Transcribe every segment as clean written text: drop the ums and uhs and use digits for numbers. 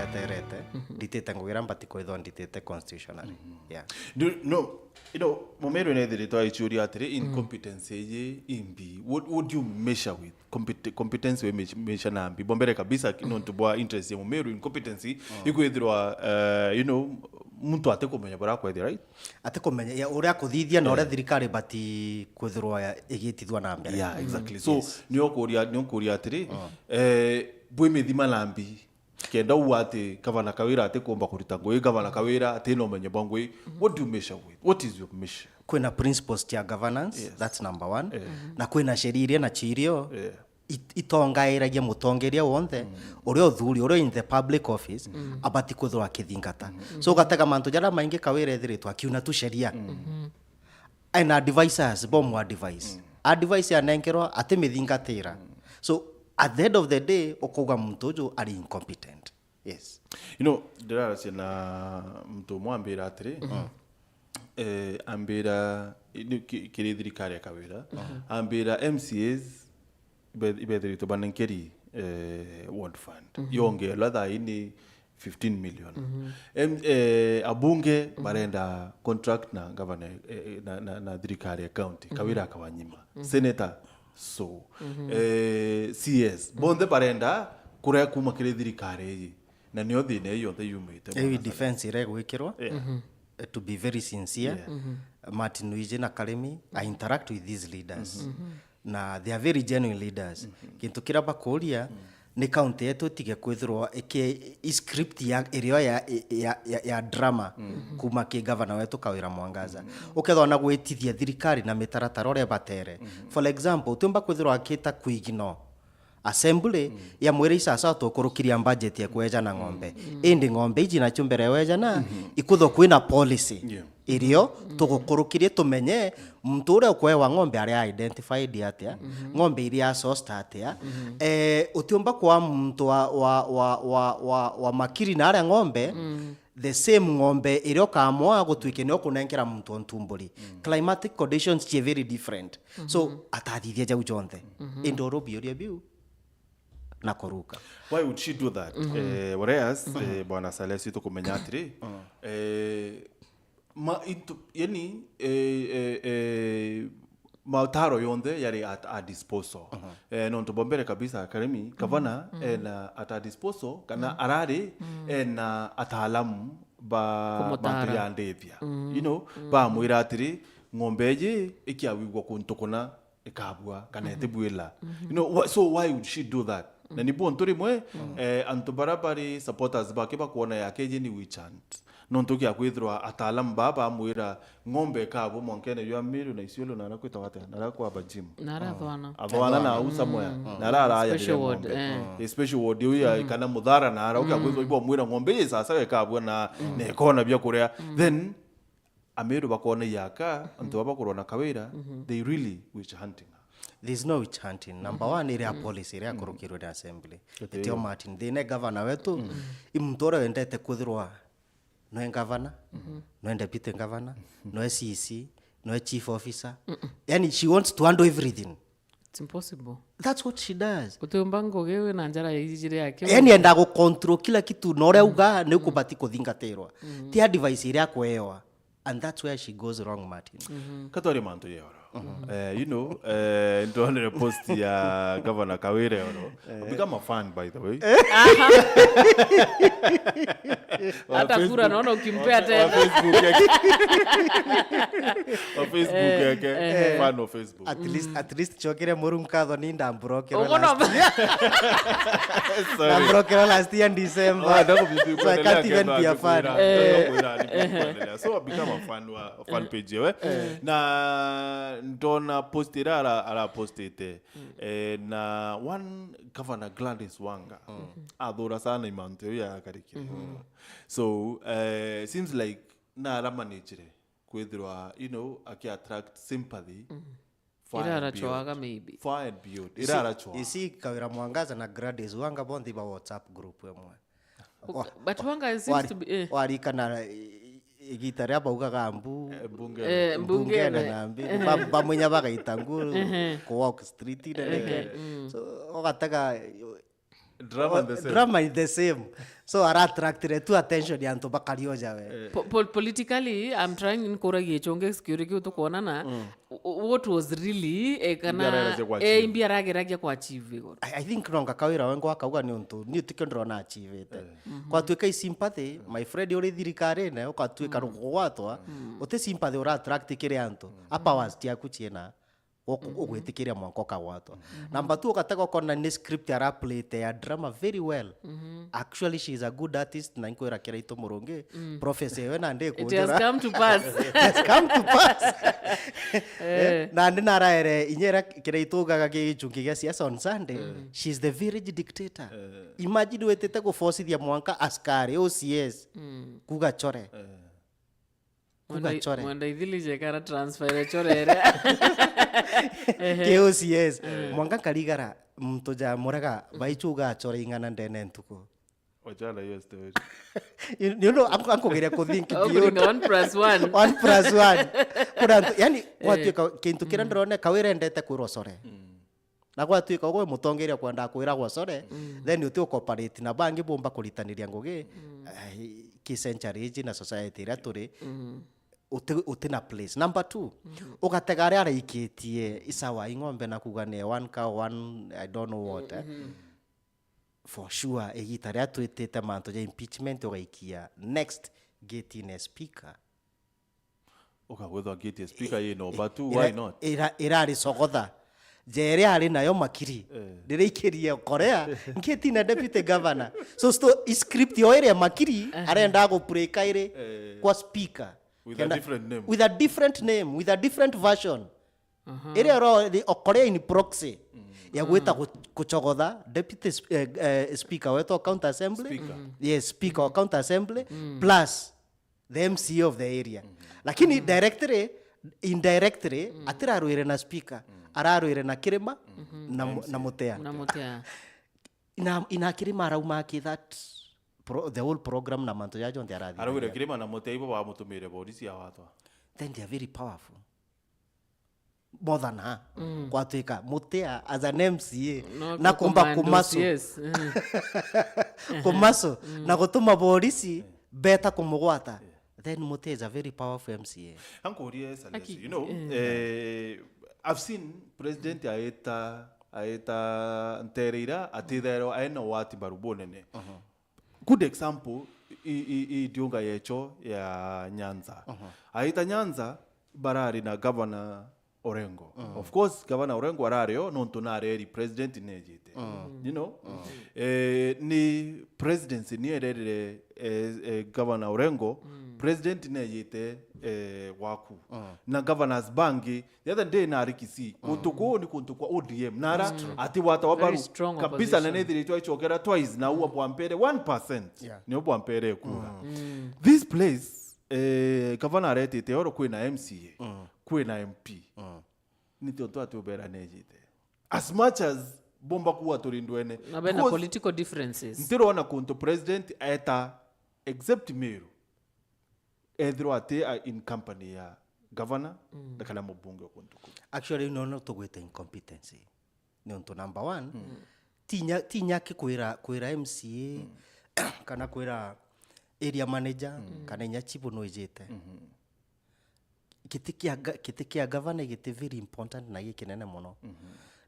mweterete nditete ngwira mbatiko itho nditete constitutionally. Yeah. No, Mumeru nethiritwa ichuria atiri incompetence ye imbi. What do you measure with? Competence we measure na mbi. Bombere kabisa tubwa interest ya Mumeru incompetence ikwithirwa muntu atekumenya bara kwethi, right? Atekumenya uria kuthithia na uria thirikari bati kwithirwa igitithwa na mbere. Yeah, exactly. So nio kuria atiri bwe mithima lambi kenda uate gavana kawira ate komba kuruta ngoi gavana kawira ate no menye bangoi. What do you measure with? What is your measure? Kwina principles ya governance, that's number one. Na kwina sheria na chirio itongairagia mutongeria wonthe uria uthuri uria in the public office abati kuthwa kithingata. So gatega mantu jara maingi kawira ethiritwa kiuna tu sheria and advisors bomu advice advice ya nenkerwa ate mithingatira. So at the end of the day okuga muntu uju ari incompetent. Yes. There are na mtu mwambira atiri ambira kiri thirikari ya kawira ambira MCAs ibethirito banenkeri ward fund yonge latha ini 15 million. Abunge barenda contract na governor na thirikari ya county kawira akawanyima. Senator CS bonde barenda kurea kuma kiri thirikari na niyo thine iyo the yumite. Ewi defense ire gwikirwa. To be very sincere, Martin Luigi na Karemi, I interact with these leaders. Na they are very genuine leaders. Kintu kiraba kuria ni county yetu tige kwithirwa script ya area ya drama kuma ki governor wetu Kawira Mwangaza. Ukethwa na gwitithia thirikari na mitaratara ore batere. For example, tumba kwithirwa akita kuigino assembly ya mwere sasa tukurukiria budget ya kweja na ng'ombe. Indi ng'ombe iji na chumbere weja na ikutho kwina policy. Irio tugukurukirie tumenye mtu uria ukwewa ng'ombe ari identified atia ng'ombe iria sourced atia utiumba kwa mtu wa makiri na ari ng'ombe the same ng'ombe irio kamwa gutwike ni okunenkera mtu ontumburi. Climatic conditions are very different. So atathithia jau jonthe indoro bioria biu na koruka. Why would she do that? Whereas bwana SALESIO tukumenya atiri mautaro yonde yari at disposal. No tubombere kabisa Karemi gavana na at disposal kana arari na ataalamu ba yandethia. Ba mwira atiri ng'ombeje ikiawigwa kuntukuna ikabwa kana etibwela. So why would she do that? Na ni bon tori mwe antubarabari supporters ba ke ba kuona yake je ni we chant non toki akwithwa ataalamu baba mwira ng'ombe kabo monkene yo Meru na isiolo na nakwita wate na kwa bajim athwana na usa moya na rara ya special ward yo kana mudhara na ara ukakwithwa ibo mwira ng'ombe sasa kabo na nekona bya kurea then Meru bakona yaka antu bakorona Kawira they really witch hunting. There's no witch hunting. Number one, area policy, area kurukirwe na assembly. Etio Martin, the governor wetu, imutore wendete kuthirwa no governor, no deputy governor, no CC, no chief officer. Yani she wants to handle everything. It's impossible. That's what she does. Kutumbango gewe na njara yijire yake. Yani enda go control kila kitu nore uga ne kubati kuthingatirwa. Ti advice iria kwewa. And that's where she goes wrong, Martin. Katori manto yero. Into the post ya Governor Kawira yoro. Become a fan, by the way. Hata kura naona ukimpea tena. Facebook yake. Fan of Facebook. At least chokere murumkadho ni ndambroke. Sorry. Ndambroke last year in December. So I can't even be a fan. So I become a fan page yewe. Na ndona postira ala postete na one Governor Gladys Wanga adora sana imanteo ya kariki. So seems like na ala managere kwethirwa aki attract sympathy Irara choaga maybe far and beyond irara choa isi Kawira Mwangaza na Gladys Wanga bondi ba WhatsApp group emwe but Wanga seems to be warika na igitari abaugaga bunge na mbi bamwenya bagaita nguru ko walk street so ogataga drama is the same. So ara attracted to attention ya nto bakarioja we. Politically, I'm trying in kora gichonge security to kuona na what was really kana imbiarageragia kwa achieve. I think nonga kawira wengo akauga ni untu ni tikondro na achieve te. Kwa tuika sympathy, my friend uri thirikari ne kwa tuika rugwatwa, ote sympathy ora attract kire antu. Apa was tia kuchiena. Ugwitikiria mwanko kawatwa. Number 2 ukataka kona ni script ya play ya drama very well. Actually she is a good artist na inko irakira ito muronge. Professor we na ndeko. It has come to pass. It has come to pass. Na ndina raere inyera kira ito gaga gichungi gya siasa on Sunday. She is the village dictator. Imagine wetete go force dia mwanka askari OCS. Kuga chore. Mwanda idhili jekara transfer chorere. KOCS mwanga kaligara mtoja moraga baichuga chore ingana ndene ntuko wajala hiyo story. You know anko geria ko think beyond 1+1 1+1 kuna yani watu kintu kira ndrone kawire ndete kurosore na kwa tu ikago mutongeria kwenda kwira gwasore then uti cooperate na bangi bomba kulitaniria ngoge ki century na society ira turi utina place. Number 2 ugatega aria araikitie isawa ing'ombe na kuga ne 1 cow 1 I don't know what for sure egita ria twitite manto ya impeachment ugaikia next get in a speaker ukagwetha get a speaker ye no but why not irari sogotha jere ari nayo makiri ndirikirie korea ngeti na deputy governor so script yo area makiri arenda go break ire kwa speaker with a different name. With a different name, with a different version. Ere ro the okore in proxy. Ya gweta kuchogotha deputy speaker weto county assembly. Yes, speaker of county assembly plus the MC of the area. Lakini indirectly atiraruire na speaker, araruire na kirima na mutea. Na mutea. Ina kirima arauma ki that the whole program na manto ya jonde arathi arawira kirima na muteibo wa mutumire polisi ya watwa then they are very powerful more than her kwa tuika mutea as an MCA na kumba kumaso kumaso na gutuma polisi beta kumugwata then mutea is a very powerful MCA ankorie SALESIO you know I've seen president aeta nterira atithero aena wati barubonene good example i dionga yecho ya Nyanza. Aita Nyanza barari na governor Orengo. Of course governor Orengo arario non tonare president nejite. You know? Ni presidency ni erere governor Orengo president nejite waku. Na governors bangi the other day na arikisi kutuko ni kuntukwa ODM nara ati wata wabaru kabisa na nethiri twaichokera twice na uwa bwampere 1% ni bwampere kura. This place governor retete oro kwina MCA kwina MP ni tonto atubera nejite as much as bomba kuwa turindwene na bena political differences ntiro wana kunto president eta except Meru edro ate in company ya governor na kala mubunge kuntuko actually no to gweta incompetency ni onto number 1 tinya kikwira MCA kana kwira area manager kana nyachibu noijete kitikia governor gite very important na gikinene muno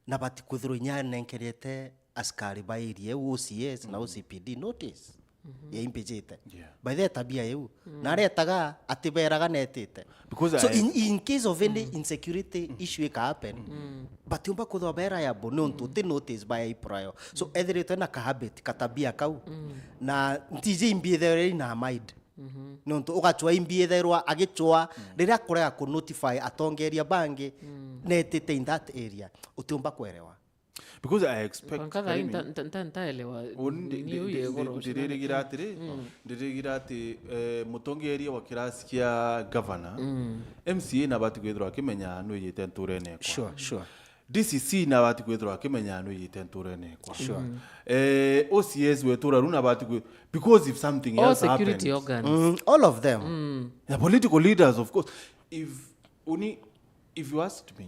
na bati kuthiro nya nenkerete askari ba area OCS na OCPD notice ya impejete by the tabia yu na retaga atiberaga netete because so in case of any insecurity issue ka happen but umba kuthwa bera ya bononto the notice by prior so either na ka habit katabia kau na ntije imbiethere na mind nonto ugachwa imbietherwa agichwa rira kurega ku notify atongeria bangi netete in that area utumba kwerewa because I expect ntaelewa ndirigira ati mutongeria wa kirasi kia governor MCA na bati kwithirwa akimenya no yite nturene kwa sure DCC na bati kwithirwa akimenya no yite nturene kwa OCS wetura runa bati because if something else happens security organs all of them the political leaders of course if you asked me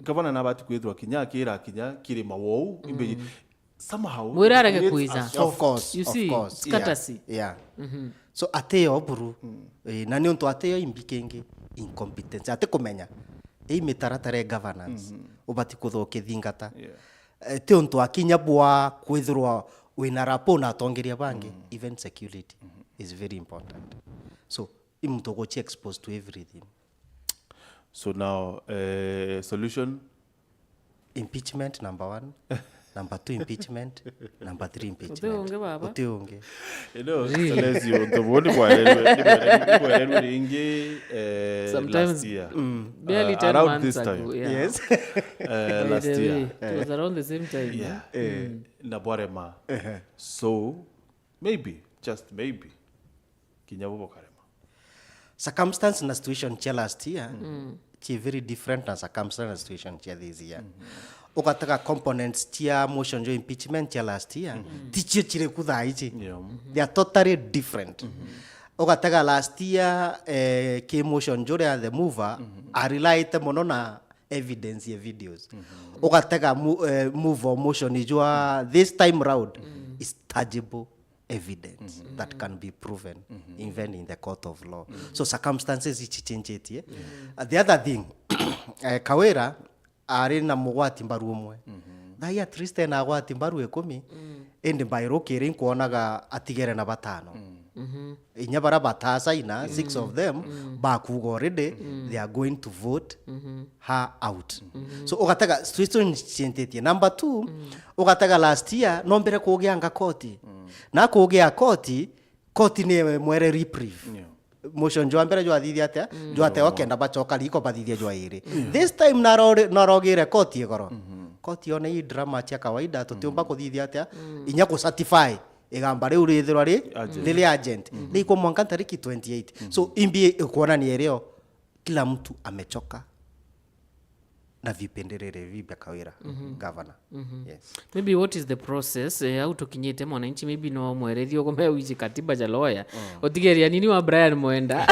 governor na bati kwithirwa kinya kira kinya kiri mawou imbe somehow Mwira arege creates kuiza. a Of course, You of see, course. it's courtesy. Yeah. So ateo buru na ni onto ateo imbikengi incompetence ate kumenya mitaratara governance ubati kuthoke thingata te onto akinya bwa kwithirwa wina rapo na atongeria bangi even security is very important. So imto go exposed to everything. So now solution Impeachment number 1, number 2 impeachment, number 3 impeachment. Uteonge baba. Uteonge. you know Salesio the body kwa inge Sometimes last year barely 10 around months this ago, time yeah. Yes. last By the year way, it was around the same time. yeah na Bwarema so maybe just maybe Kinyabubo Karema Circumstance na situation cha last year chi very different na circumstance na situation cha this year. Ukataka components cha motion jo impeachment cha last year tichio chire kuthaichi. They are totally different. Ukataka last year ke motion jo ya the mover are relied mono na evidence ya videos. Ukataka move or motion ijua this time round is tangible evidence that can be proven even in the court of law. So circumstances ichichenjetie. The other thing Kawira ari na mugwati mbaru umwe thai at least na agwati mbaru 10 ende mbairo kire nkuonaga atigere na batano inya bara batasa ina 6 of them bakuga already they are going to vote her out. So ukataka situation chentetie. Number 2 ukataka last year nombere kugianga koti na kugia koti ni mwere reprieve motion jo ambere jo athithi atia jo ate okenda bachoka liko bathithia jo iri this time narogire koti igoro koti ona i drama cha kawaida tutiumba kuthithia atia inya ku certify igamba riu rithirwa ri agent liko mwanka tariki 28 so imbi kuona ni ereo kila mtu amechoka na vipenderere vibya Kawira governor. Yes. Maybe what is the process au tukinyete mwananchi maybe no mwerethio kome wichi katiba ja lawyer otigeria nini wa Brian Mwenda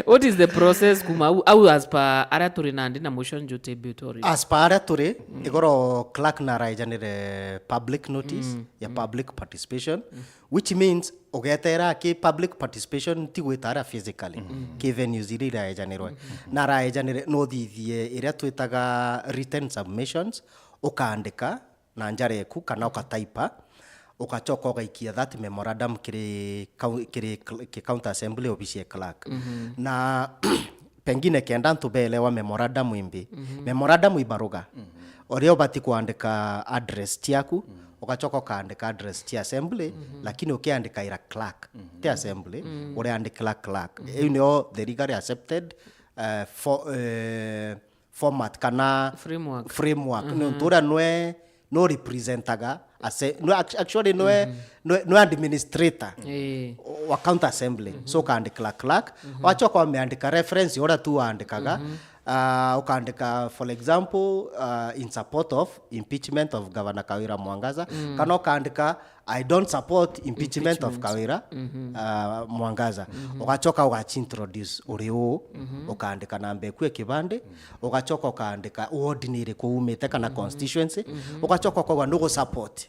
what is the process kuma au as per araturi nandi na motion jote butori as per araturi igoro clerk na raijanire public notice ya public participation which means ogetera ke public participation tigwetara physically ke venues iri raijanirwe na raijanire no thithie iria twitaga written submissions ukaandika na njareku kana ukataipa ukachoka ugaikia that memorandum kiri county assembly office ya clerk na pengine kenda ntubelewa memorandum imbi memorandum ibaruga orio bati kuandika address tiaku ukachoka ukaandika address tia assembly lakini ukiandika ira clerk tia assembly ureandika clerk you know the legally accepted format kana framework no ntura no representaga no actually no administrator wa county assembly so kaandika clerk wachoka wameandika reference ora tu andikaga ukaandika for example in support of impeachment of Governor Kawira Mwangaza kana ukaandika I don't support impeachment of Kawira Mwangaza ukachoka ukaintroduce ureo ukaandika namba ekwe kibande ukachoka ukaandika ordinary kuumete kana constituency ukachoka kwa no support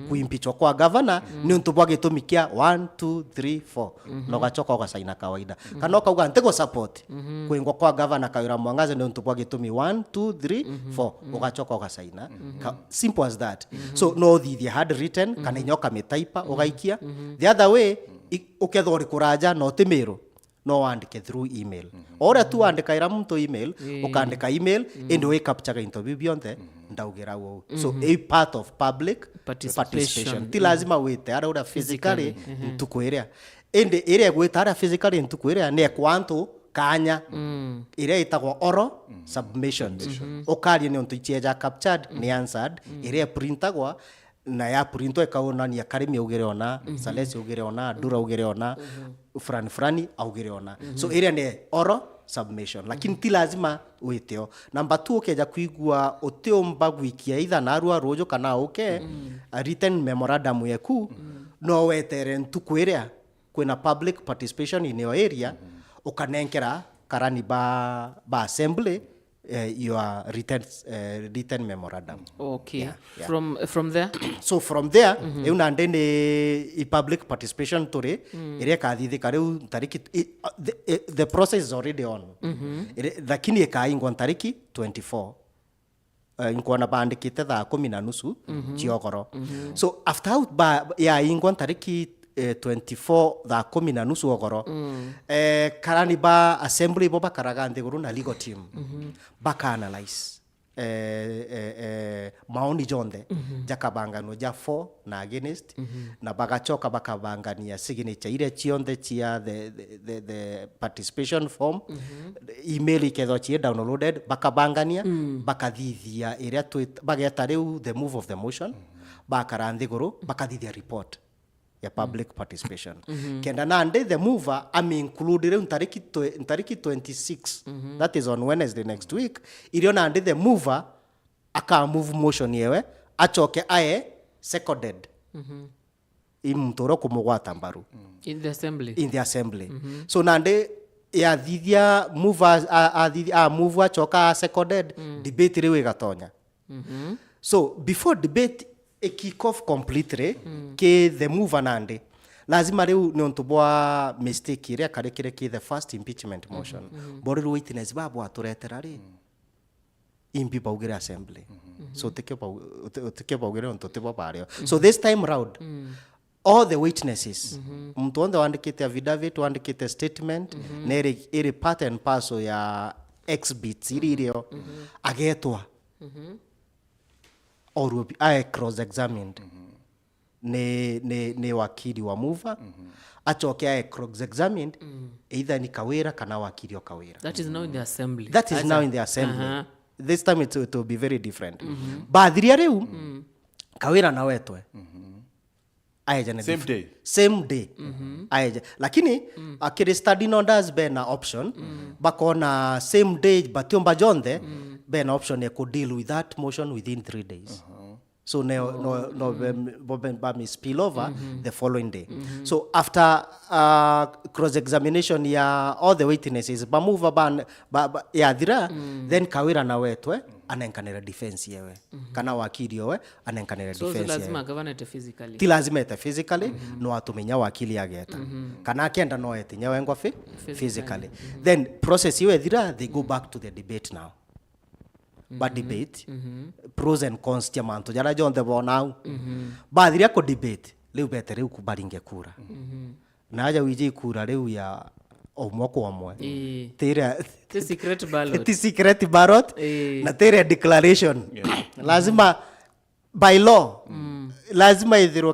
kuimpichwa kwa governor ni ntubwa gitumikia 1 2 3 4 no gachoka kwa saina kawaida kana ukauga ntego support kuingwa kwa governor Kawira Mwangaza ni ntubwa gitumi 1 2 3 4 ugachoka kwa saina simple as that so no the had written kana nyoka metaipa ugaikia the other way ukethori kuraja no timero no andike through email ora tu andika ira mtu email ukaandika email and we capture interview beyond ndaugira wo so a part of public participation ti lazima wete ara ura physically ntukwerea ende area gweta ara physically ntukwerea ne kwanto kanya ire itagwa oral submissions okali ne onto icheja captured ne answered ire printagwa na ya printo ekaonania karimi ugire ona SALESIO ugire ona dura ugire ona frani augire ona so area ne oral submission lakini ti lazima weteo number 2 ukeja kuigua uteomba gwikia either na arua rojo kana uke written memorandum yeku no wetere ntukwerea kwena public participation in your area ukanenkera karani ba assembly your written memorandum. Okay. Yeah. From there? So from there, nande ni public participation tore, ere kathithika riu tariki the process is already on. Lakini ikaingwa tariki 24. Inkuona bandikite thaa 10:30 ciogoro. So after out ya ingwa tariki 24 thaa 10:30 ogoro karani ba assembly bo bakaraga nthiguru na legal team baka analyze maoni jonde jakabangano ja for na against na bagachoka bakabangania signature ile chionde chia the participation form email iketho chie downloaded bakabangania bakathithia iria bageta riu the move of the motion bakara nthiguru bakathithia report ya public participation. Kenda nande the mover included in tariki 26. That is on Wednesday next week. Ilio nande the mover aka move motion yewe achoke aye seconded. Imtoro kumugwata mbaru. In the assembly. In the assembly. So nande ya dhidhia mover move achoka seconded debate riwe gatonya. So before debate a kick off completely ke the move anande lazima riu ni ontubwa mistake ire karekire ke the first impeachment motion bori witness babu aturetera ri impi paugire assembly so teke paugire ontotibo pario so this time round all the witnesses mtu onde wandikite affidavit wandikite statement na iri part and parcel ya exhibits iririo agetwa or I cross-examined ne wakili wa mover achoke I cross-examined either ni Kawira kana wakili wa Kawira. That is now in the assembly. That is now in the assembly. This time it will be very different. Badhiria riu Kawira na wetwe same day ayeja lakini akiri study nodas be na option bakona same day batiomba jonde be na option ya could deal with that motion within 3 days so no spill over the following day so after cross examination ya all the witnesses bamuva ya dhira then Kawira na wetwe anenkanera defense yewe kana wakili yewe anenkanera defense yewe so lazima governor physically ti lazima ete physically no atumenya wakili ageta kana akenda no ete nyewe ngwa physically then process yewe dhira they go back to the debate now but debate pros and cons ya manto jara jonde bonau ba dhiria ko debate leo betere ukubaringe kura na aja wije kura leo ya omwako omwe the secret ballot the secret ballot na tere declaration lazima by law lazima ithiro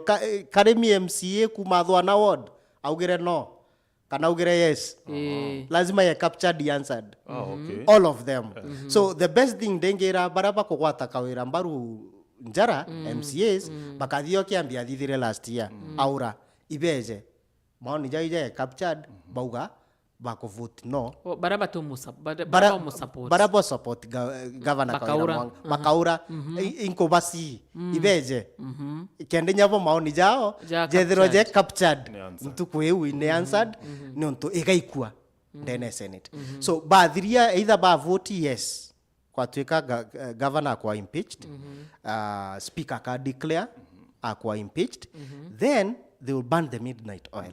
karemi MCA kumathwa na ward augire no kana augire yes lazima ya captured the answered all of them so the best thing dengera baraba kugwata Kawira mbaru njara MCAs bakathio kiambia thithire last year aura ibeje maoni jaije captured bauga bako vote no baraba support governor Bakaura inko basi ibeje kende nyavo maoni jao jethiro je captured mtu kweu ine answered ni onto igaikua ndene senate so badhiria either ba vote yes kwa tweka governor kwa impeached speaker ka declare akwa impeached then they will burn the midnight oil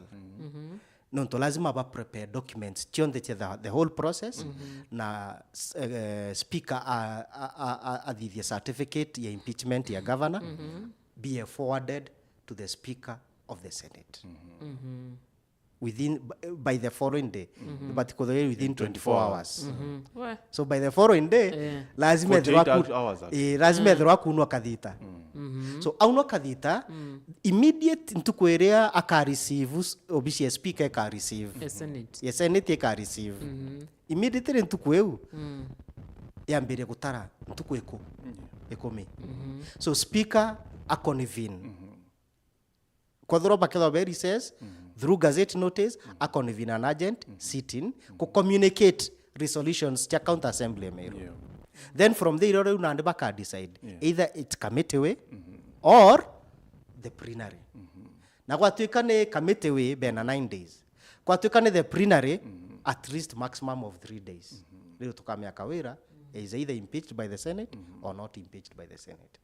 nonto lazima ba prepare documents chionde the whole process na speaker the certificate ya impeachment ya governor be forwarded to the speaker of the senate by the following day but within 24 hours so by the following day lazima lazima kunwa kadhita so aunwa kadhita immediate ntukwerea aka receive obisi speaker aka receive senate aka receive immediately ntukweu yambere gutara ntukweko ekomi so speaker akonvene kwa dhoroba kedho very says through gazette notice akonvene an agent sitting ko communicate resolutions cha counter assembly Meru then from there unande baka decide either it committee way or the plenary na kwa tuikane committee way bena 9 days kwa tuikane the plenary at least maximum of 3 days leo tukamia Kawira is either impeached by the Senate or not impeached by the Senate.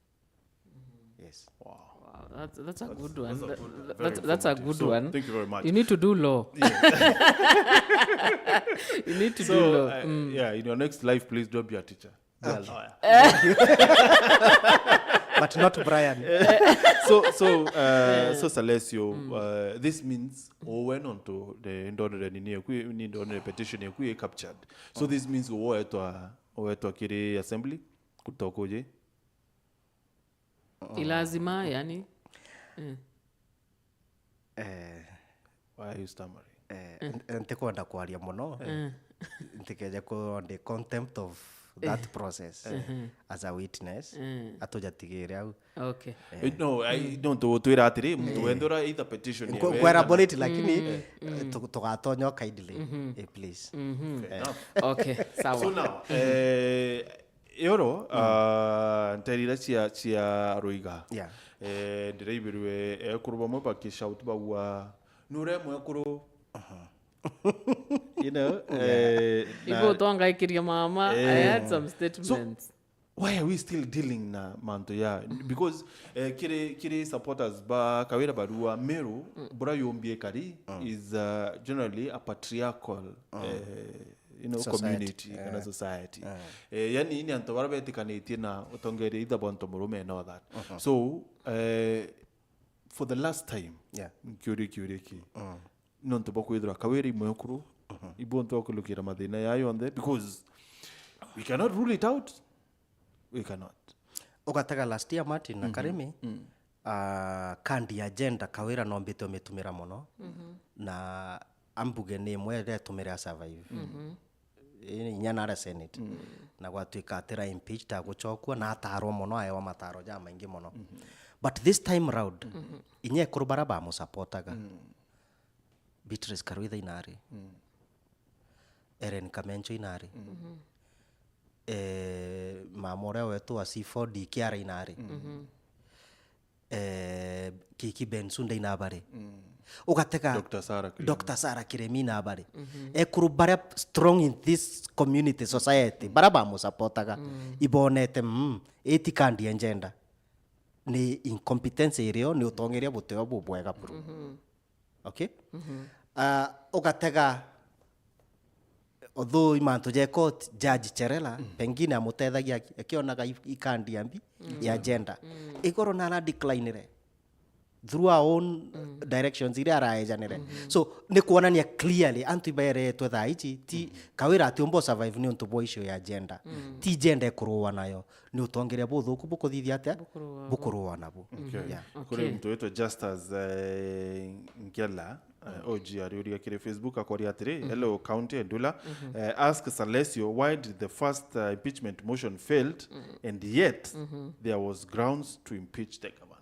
Yes. Wow. Wow, that's a good one. Very That's a informative. good So, one. thank you very much. You need to do law. You need to do So, law. yeah, in your next life, please don't be a teacher. Be a lawyer. But not Brian. So Salesio, this means went on to the indonesian petition you captured. So this means to kiri assembly kutokoje. Ilazima yani. Why are you stammering? Ntikwenda kwaria muno. Ntikeja ko the contempt of that process as a witness. Atujatigire au. Okay. No, I don't twira atiri mtu wendora either petition ya kwerabolate lakini tugatonyo kindly please. Okay, sawa. So now yoro nterira cia ruiga. Yeah. Ndireibirwe ekuruba mo bakishout bawa nure mo ekuru. You know, Ibo tonga ikiria mama, I had some statements. So, why are we still dealing na manto ya? Because kire supporters ba kawira barua Meru bora yombie kari is generally a patriarchal society. Community and society. Yani ini anto barabe tikanitie na utongere ida bonto murume and all that. So for the last time, kyuri non to boku idra kawiri moyokuru ibonto okulukira madina yayo on there because we cannot rule it out. We cannot. Ukataka last year Martin na Karimi kandi agenda kawira no mbito metumira muno na ambugeni mwere tumira survive inyana ara Senate na gwatuika atira impeached aguchokwa na ataro muno ayo mataro ja maingi muno but this time round inye kurubara ba mu supportaga Beatrice Karuitha inari Eren Kamencho inari mamore wetu wa C4D kiara inari Kiki Bensunda inabare ugateka Dr. Sarah Kiremi inabare ekurubara strong in this community society baraba mu supportaga ibonete etikandi agenda ni incompetence irio ni utongeria buteo bubwega buru. Okay? Ugatega although imanto je court judge Cherela pengine amutethagia akionaga ikandi ambi ya agenda igoro na decline through our own directions iri araejanire so ni kuonania clearly antu ibere twetha ichi ti kawira ati umbo survive ni untu bo issue ya agenda ti agenda ekuruwa nayo ni utongeria buthuku bukuthithia atia bukuruwa nabo. Kuri mtu wetu just as Ngela OG ariuria kire Facebook akoria atiri hello county Endula ask Salesio why did the first impeachment motion failed and yet there was grounds to impeach the governor.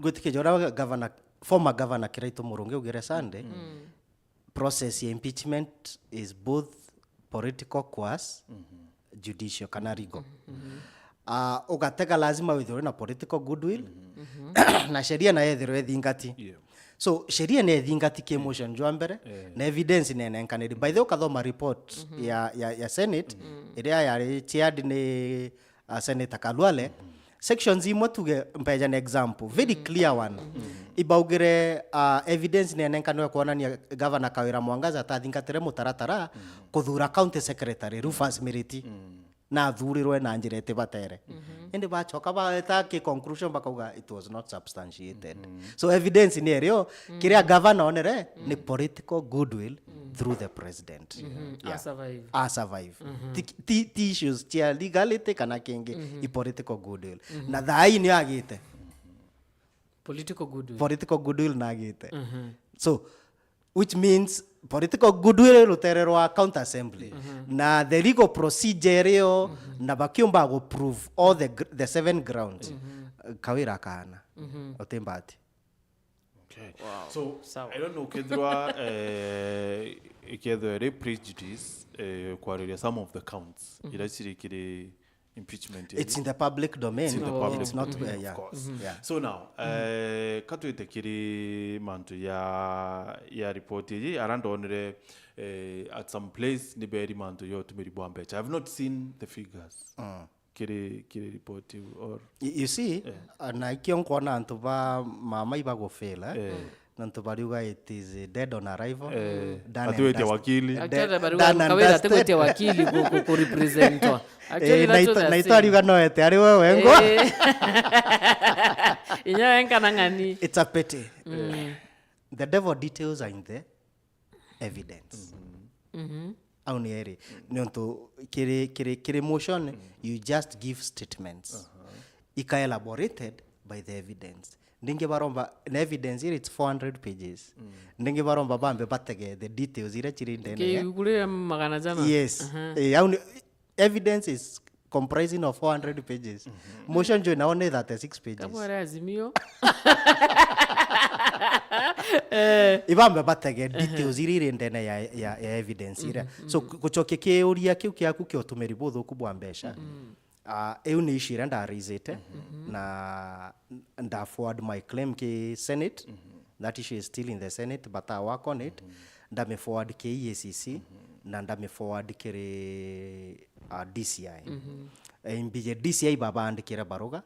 Gutike jora governor former governor Kiraito Murungi ugire Sunday process ya impeachment is both political course judicial kana legal. Ugatega lazima withore na political goodwill na sheria na yethiro thingati. So sheria ne thingati ke motion jwa mbere na evidence ne nenkaniri by the ukathoma report ya Senate iria yari chaired ni Senator Kalwale sections imwe tuge mpeja an example very clear one ibaugire evidence ne nenkanwe kuonania governor Kawira Mwangaza tathingatire mutaratara kuthura county secretary Rufus Miriti na thurirwe na njirete batere ende bachoka baeta ke conclusion bakauga it was not substantiated so evidence ni erio kiria governor onere ni political goodwill through the president survive the issues tia legality kana kingi i political goodwill na thai ni agite political goodwill na agite so which means political goodwill rutererwa county assembly na the legal procedure na bakiomba go prove all the 7 grounds kawira kana otembati. Okay. Wow. So I don't know kedwa iketho prejudice kwa some of the counts ila siri kire impeachment It's in the public domain. It's in the public It's not domain, yeah. of course. Yeah. So now, katuite kiri mantu ya report yi around onre at some place ni beri mantu yo tumiri bwambecha. I've not seen the figures. Kiri report or You see, na ikion kona antuba mama iba go fail nantuba riuga it is dead on arrival. Atuite wakili. Actually baruga kawira tekwete wakili ku representwa. Actually naitwa riuga no ete ari wewe ngo. Inya enka nangani. It's a pity. The devil details are in the evidence. Au ni eri nionto kiri motion you just give statements ika elaborated by the evidence ndinge baromba the evidence here it's 400 pages ndinge baromba bambe batege the details ire chiri ndene kule magana jana yes au evidence is comprising of 400 pages motion jo naone 36 pages kabara azimio ibambe batege details iri ndene ya evidence ira so kuchoke keuria kiu kiaku kiotumeri buthu kubwa mbesha eu ni ishira ndarizite na nda forward my claim ke Senate that issue is still in the Senate but I work on it ndame forward ke EACC na ndame forward kere DCI imbije DCI baba andikira baruga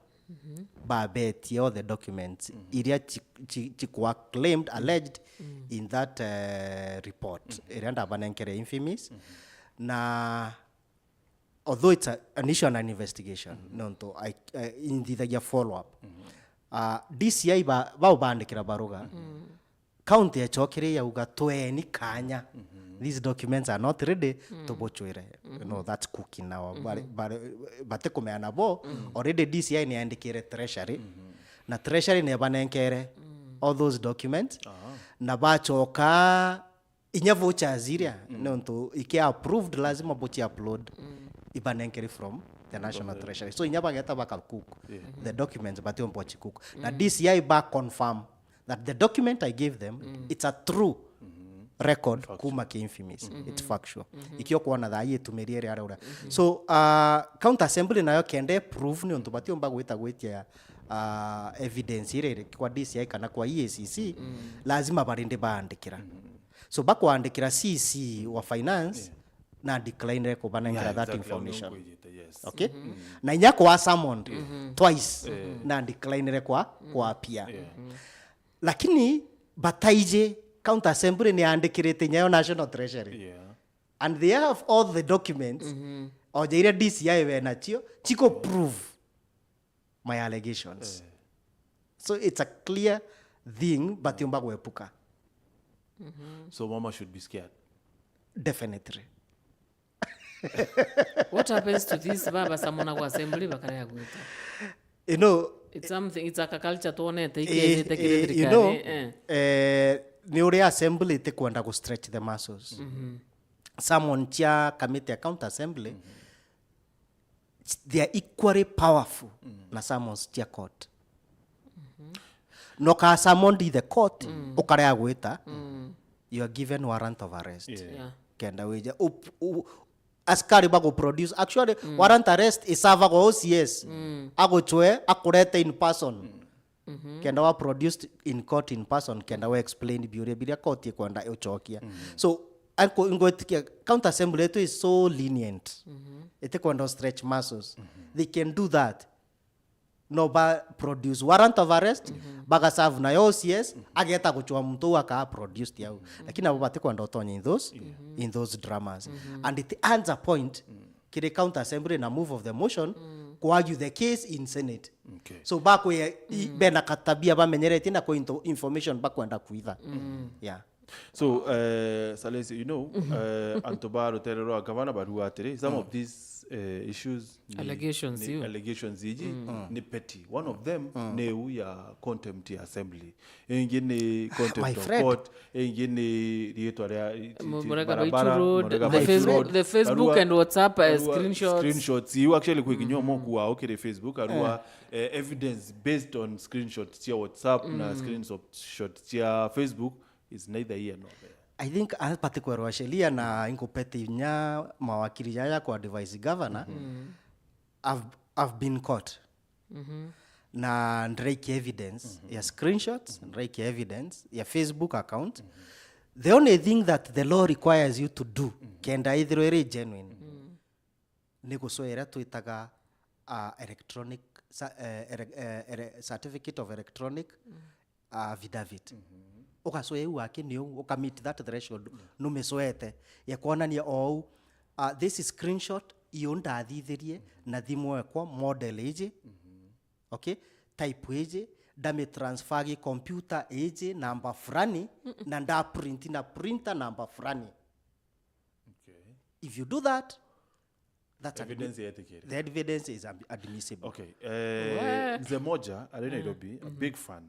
babeti all the documents iria chikwa claimed alleged in that report iranda banenkere infamous na although it's an issue and an investigation nonto in the follow up DCI ba bandikira baruga county ya chokere ya uga tweni kanya these documents are not ready to bochwere that's cooking now but kumeana bo already DCI ni andikire treasury na treasury ne banenkere all those documents na bachoka inya vouchers iria nonto iki approved lazima bochi upload ibanenkere from the national treasury so inya bageta bakal cook the documents but yon bochi cook na DCI ba confirm that the document I gave them it's a true record kuma ke infamous it's factual ikio kuona tha yetu meriere araura so county assembly nayo kende prove ni onto batio mbagwita gwitia evidence ire kwa DCI kana kwa EACC lazima barinde baandikira so bakwandikira CC wa finance na decline ko banangira that information okay na inyako wa summoned twice na decline kwa pia lakini bataije county assembly ni andikirite nyayo national treasury and they have all the documents ojeire DCI we nachio chiko prove my allegations so it's a clear thing but yomba kuepuka so mama should be scared definitely what happens to this baba samona kwa assembly bakara ya gwita you know it's something it's a culture tuone take you know ni uri assembly te kwenda ku stretch the muscles someone chia committee account assembly they are equally powerful na someone chia court no ka someone the court ukare agwita you are given warrant of arrest kenda weja askari bago produce actually warrant arrest is serve go OCS ago chwe akurete in person kenda wa produced in court in person kenda wa explain biuria court kwenda echokia so anko ngotikia county assembly eto is so lenient ete kwenda stretch muscles they can do that no ba produce warrant of arrest baga serve na OCS ageta kuchwa mtu aka produced yao lakini abo bate kwenda otonya in those dramas and it ends a point kile county assembly na move of the motion to argue the case in Senate so bako bena katabia bamenyerete na ko information bakwenda kuitha so Salesio, you know Antobaro Terero Governor Baruatere some of these issues allegations ni petty one of them neu ya contempt ya assembly ingine contempt of court ingine rieto ya the Facebook and WhatsApp screenshots you actually kwekinyo moku wa okere Facebook arua evidence based on screenshots ya WhatsApp na screenshots ya Facebook is neither here nor there. I think particular sheria na inkopeti nya mawakili yaya kwa advise governor I've been caught. Na ndraiki evidence ya screenshots, ndraiki evidence ya Facebook account. The only thing that the law requires you to do kenda ithiro iri genuine ni gucoera twitaga electronic certificate of electronic affidavit. Ugacoya iu wake ni u ukamit that threshold numecoete ya kuonania this is screenshot iyo ndathithirie na thimu ekwa model iji okay, type iji dame transfer gi computer iji namba fulani na nda print na printer namba fulani. Okay. If you do that, that's Evidence the evidence is admissible. Okay. Mzee moja ali Nairobi, a big fan.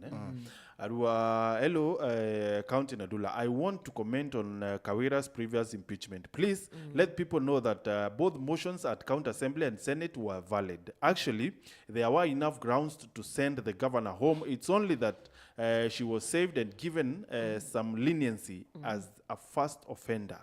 Arua, hello, County Nadula. I want to comment on Kawira's previous impeachment. Please let people know that both motions at County Assembly and Senate were valid. Actually, there were enough grounds to send the governor home. It's only that she was saved and given some leniency as a first offender.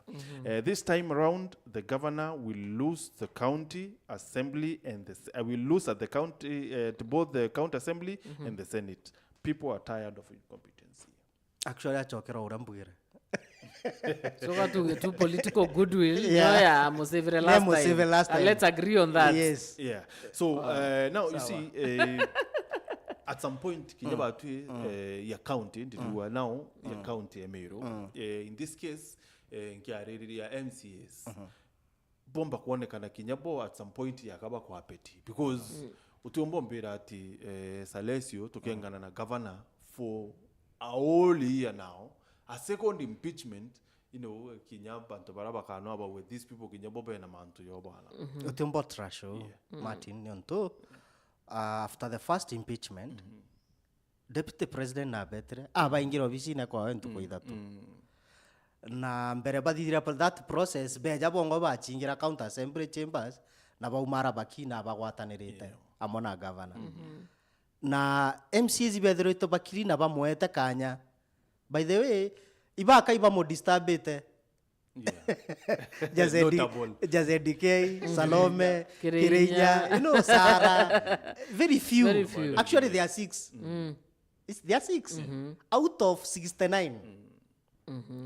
This time around, the governor will lose the county assembly and will lose at the county to both the county assembly and the Senate. People are tired of incompetency. Actually, achokera urambwire. So got to political goodwill. Yeah, I'm last time. Let's agree on that. Yes. Yeah. So now you see, at some point, kinyaba tu ya county, ndiruwa now ya county ya Meru. In this case, nkiariri ya MCS. Bomba kuonekana kinyabo at some point yakaba kwa apeti because utuombombera ati SALESIO tukengana na governor for a whole year now. A second impeachment, you know, kinyaba ntobaraba kanwa with these people kinyabo bena mantu yobana. Utumbo trasho Martin nyonto after the first impeachment Deputy President na betre abaingira obisine kwa wentu kuithatu. Na mbere bathithira that process beja bongo bachingira county assembly chambers na baumara bakina bagwatanirite amona governor. Na MCs bethirito bakiri na bamwete kanya. By the way, ibaka iba mo disturbete. Jazedi K, Salome, Kirenya, you know, Sarah. Very few. Actually, there are 6. There are 6 out of 69.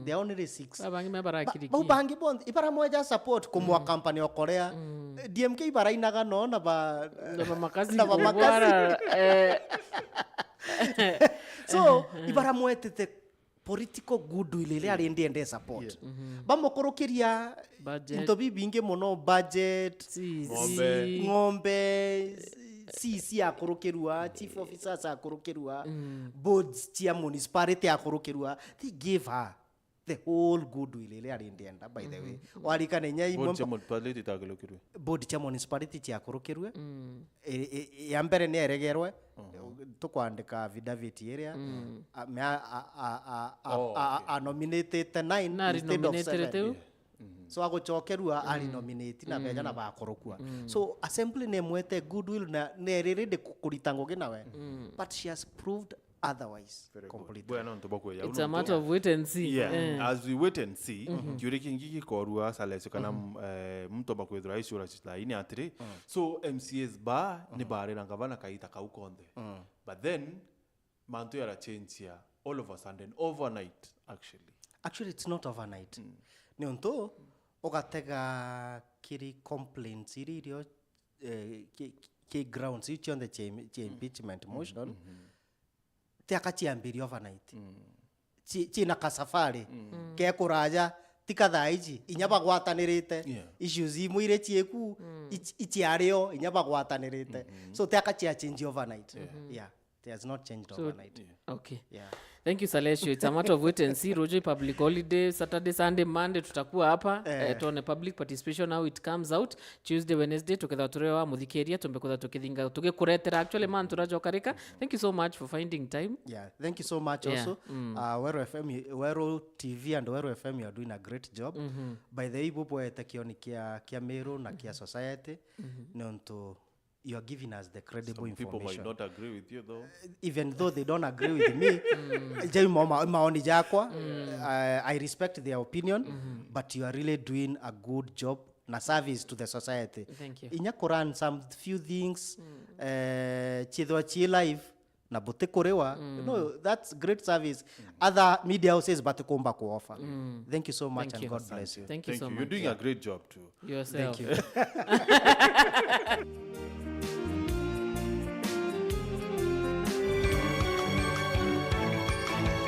There are only 6. Bangi bond ibara moja support kumwa company wa Korea. DMK ibara inaga no na ba makazi. So ibara mwetete political goodwill ile ari ndiende support. Bamukorokeria into bibinge muno budget, ngombe CC akorokerua, chief officers akorokerua, boards chia municipality akorokerua. They gave her the whole goodwill ile ari ndienda by the way. Walika nenya board chia municipality tagelokerua. Board chia municipality chia akorokerua. Ya mbere ne eregerwe tukwandika affidavit area nominated 9 instead of 7. So agochokerua ali nominate na beja na bakorokua. So assembly ne mwete goodwill na ne rede kuritango ginawe. But she has proved otherwise completely. It's a matter of wait and see. Yeah. As we wait and see, yuriki ngiki korua SALESIO kana mtu bakwethura isura chitlaini atire. So MCS ba ni bare na gavana kaita kaukonde. But then mantu yara change here all of a sudden overnight actually. Actually it's not overnight. Ni onto ogatega kiri complaints iririo ki grounds ichi on the impeachment motion. Tiakachiambirio overnight. China kasafari ke kuraja tikathaiji inyaba gwatanirite issues imwire chieku ichi ario inyaba gwatanirite. So tiakachia change overnight. Yeah, it has not changed overnight. Okay. Yeah. Thank you SALESIO. It's a matter of wait and see. Rojo public holiday, Saturday, Sunday, Monday tutakuwa hapa. Tuone public participation how it comes out. Tuesday, Wednesday tuketha turewa muthikeria tumbekotha tukithinga tugikuretera actually man turajokarika. Thank you so much for finding time. Yeah, thank you so much also. Weru FM, Weru TV and Weru FM, you are doing a great job. By the way, bubu etakioni kia Meru na kia society. Nonto you are giving us the credible Some information. people might not agree with you though. Even though they don't agree with me, I respect their opinion, but you are really doing a good job na service to the society. Thank you. Inya kuran some few things chithwa chi live na bote korewa. You know, that's great service. Other media houses but kumba ku offer. Thank you so much. Thank and you. God bless you. Thank you so You're much. doing a great job too. Yourself. Thank you.